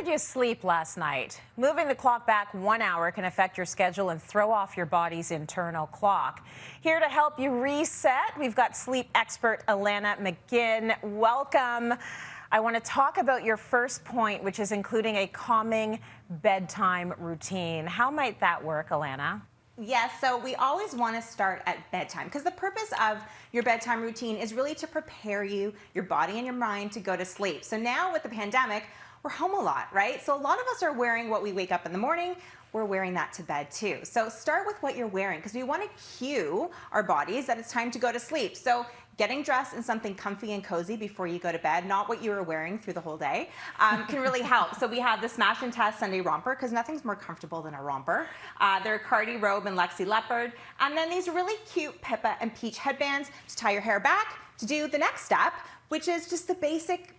did you sleep last night? Moving the clock back 1 hour can affect your schedule and throw off your body's internal clock. Here to help you reset, we've got sleep expert Alana McGinn. Welcome. I want to talk about your first point, which is including a calming bedtime routine. How might that work, Alana? Yes, so we always want to start at bedtime because the purpose of your bedtime routine is really to prepare you, your body and your mind to go to sleep. So now with the pandemic, we're home a lot, right? So a lot of us are wearing what we wake up in the morning. We're wearing that to bed too. So start with what you're wearing because we want to cue our bodies that it's time to go to sleep. So getting dressed in something comfy and cozy before you go to bed, not what you were wearing through the whole day, can really help. So we have the Smash and Test Sunday romper because nothing's more comfortable than a romper. They're Cardi robe and Lexi leopard. And then these really cute Pippa and Peach headbands to tie your hair back to do the next step, which is just the basic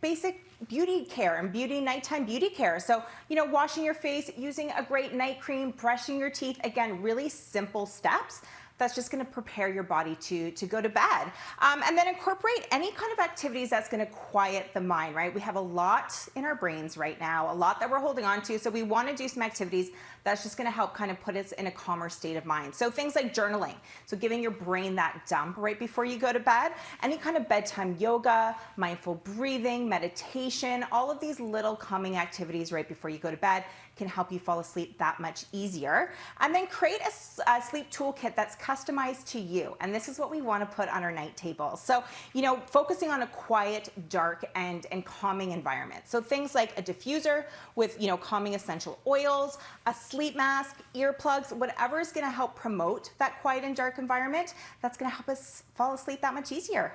beauty care and nighttime beauty care. So, washing your face, using a great night cream, brushing your teeth, again, really simple steps. That's just going to prepare your body to go to bed. And then incorporate any kind of activities that's going to quiet the mind, right? We have a lot in our brains right now, a lot that we're holding on to. So we want to do some activities that's just going to help kind of put us in a calmer state of mind. So things like journaling, so giving your brain that dump right before you go to bed, any kind of bedtime yoga, mindful breathing, meditation, all of these little calming activities right before you go to bed can help you fall asleep that much easier. And then create a sleep toolkit that's customized to you. And this is what we want to put on our night table. So, focusing on a quiet, dark, and calming environment. So things like a diffuser with, calming essential oils, a sleep mask, earplugs, whatever is going to help promote that quiet and dark environment, that's going to help us fall asleep that much easier.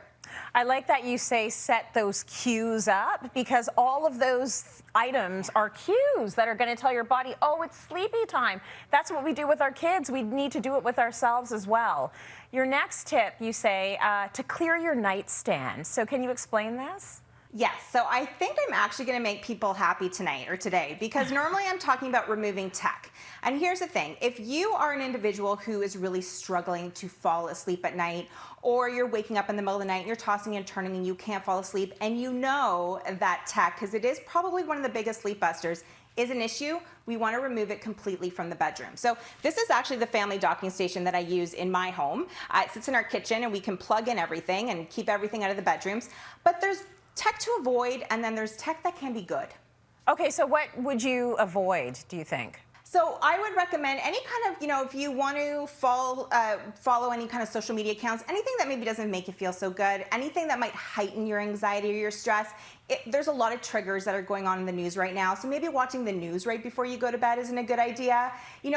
I like that you say set those cues up because all of those items are cues that are going to tell your body, oh, it's sleepy time. That's what we do with our kids. We need to do it with ourselves as well. Your next tip, you say, to clear your nightstand. So can you explain this? Yes, so I think I'm actually going to make people happy tonight or today because normally I'm talking about removing tech. And here's the thing, if you are an individual who is really struggling to fall asleep at night, or you're waking up in the middle of the night and you're tossing and turning and you can't fall asleep, and you know that tech, because it is probably one of the biggest sleep busters, is an issue, we want to remove it completely from the bedroom. So this is actually the family docking station that I use in my home. It sits in our kitchen and we can plug in everything and keep everything out of the bedrooms. But there's tech to avoid, and then there's tech that can be good. Okay, so what would you avoid, do you think? So I would recommend any kind of, if you want to follow any kind of social media accounts, anything that maybe doesn't make you feel so good, anything that might heighten your anxiety or your stress. There's a lot of triggers that are going on in the news right now. So maybe watching the news right before you go to bed isn't a good idea.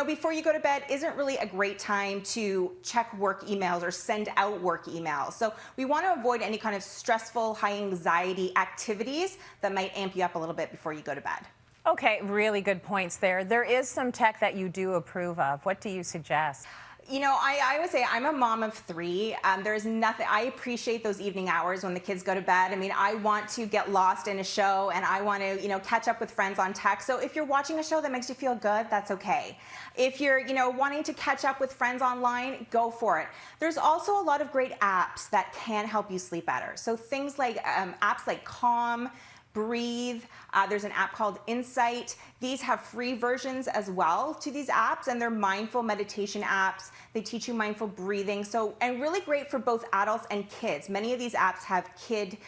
Before you go to bed isn't really a great time to check work emails or send out work emails. So we want to avoid any kind of stressful, high anxiety activities that might amp you up a little bit before you go to bed. Okay, really good points there. There is some tech that you do approve of. What do you suggest? I would say I'm a mom of 3. There's nothing, I appreciate those evening hours when the kids go to bed. I mean, I want to get lost in a show and I want to, catch up with friends on tech. So if you're watching a show that makes you feel good, that's okay. If you're, wanting to catch up with friends online, go for it. There's also a lot of great apps that can help you sleep better. So things like apps like Calm, Breathe. There's an app called Insight. These have free versions as well to these apps, and they're mindful meditation apps. They teach you mindful breathing. And really great for both adults and kids. Many of these apps have kid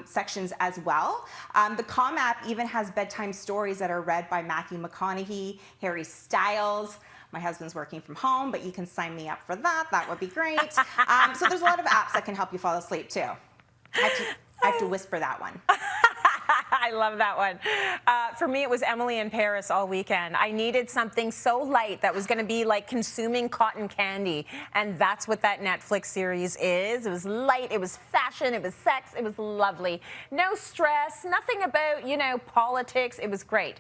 sections as well. The Calm app even has bedtime stories that are read by Matthew McConaughey, Harry Styles. My husband's working from home, but you can sign me up for that. That would be great. So there's a lot of apps that can help you fall asleep too. I have to whisper that one. I love that one. For me, it was Emily in Paris all weekend. I needed something so light that was going to be like consuming cotton candy. And that's what that Netflix series is. It was light, it was fashion, it was sex, it was lovely. No stress, nothing about, politics. It was great.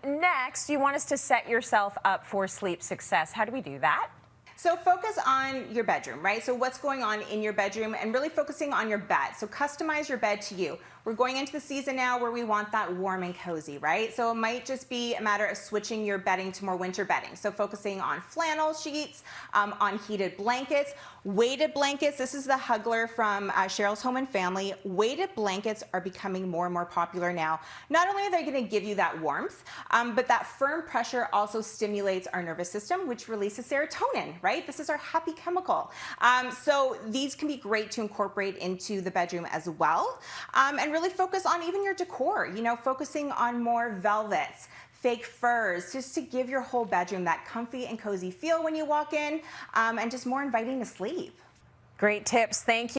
Next, you want us to set yourself up for sleep success. How do we do that? So focus on your bedroom, right? So what's going on in your bedroom and really focusing on your bed. So customize your bed to you. we're going into the season now where we want that warm and cozy, right? So it might just be a matter of switching your bedding to more winter bedding. So focusing on flannel sheets, on heated blankets, weighted blankets. This is the Hugler from Cheryl's Home and Family. Weighted blankets are becoming more and more popular now. Not only are they going to give you that warmth, but that firm pressure also stimulates our nervous system, which releases serotonin, right? This is our happy chemical. So these can be great to incorporate into the bedroom as well. And really focus on even your decor, you know, focusing on more velvets, fake furs, just to give your whole bedroom that comfy and cozy feel when you walk in, and just more inviting to sleep. Great tips. Thank you.